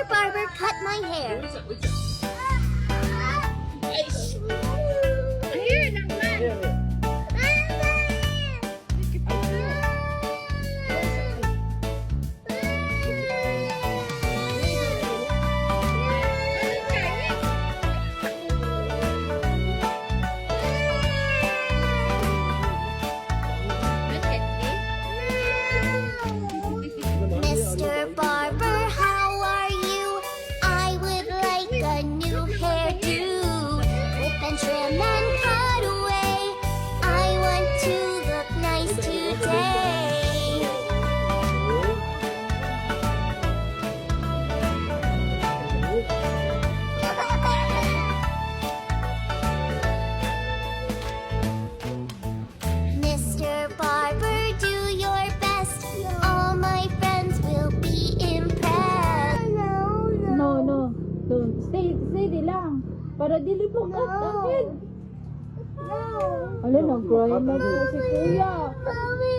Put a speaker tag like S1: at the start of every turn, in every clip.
S1: barber cut my hair.
S2: Here naman.
S1: Mr. Barber, how are you? I would like a new hairdo. Clip and trim and cut away. I want to look nice today. Mr. Barber, do your best. All my friends will be impressed.
S2: No. Don't. Steady lang. Para dili po ka sakit. Ala, nag-cry na po si kuya.
S1: Mommy!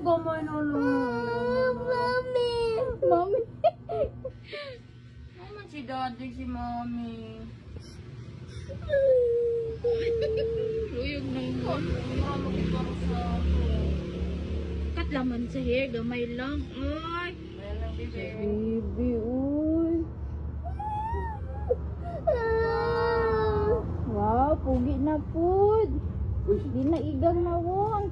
S2: Gamay na
S1: Mommy!
S2: Mami.
S3: Naman si daddy, si mommy.
S2: Luyog ng
S3: Marami para sa ako.
S2: kat laman sa hair. Gamay lang. Ay.
S3: Ayan lang, bebe.
S2: Baby, uy. Wow, pugi na pud. Di na igang na won.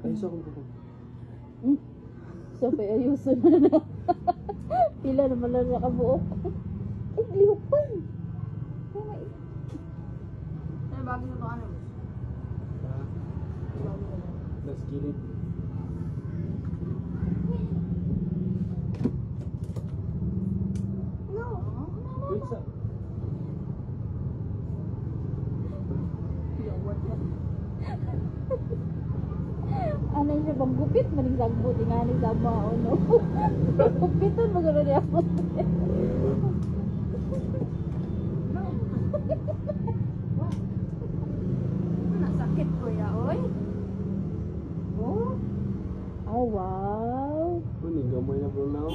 S4: Ayos akong buko.
S2: So, ayusin na na. Pila naman na nakabuok. Ay, lihok pa. Oh my.
S3: Ay, bago na ito ano?
S4: Nas gilid. Wait sa.
S2: Ano siya bang gupit? Maning sagbot. Nga ni sama o no. Gupitan magano niya po.
S3: Nasakit ko ya, oy.
S2: Oh. Oh, wow.
S4: Ano, gamay na po na ako.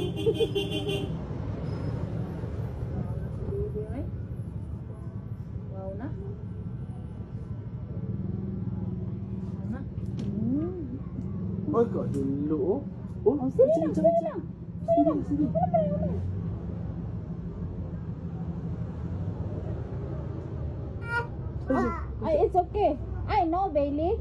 S3: Baby, ay. Wow na. Wow na.
S4: Ay, kadulo oh. Oh,
S2: Oh, sige lang, sige lang.
S4: Sige.
S2: Ay, it's okay. I know, Bailey.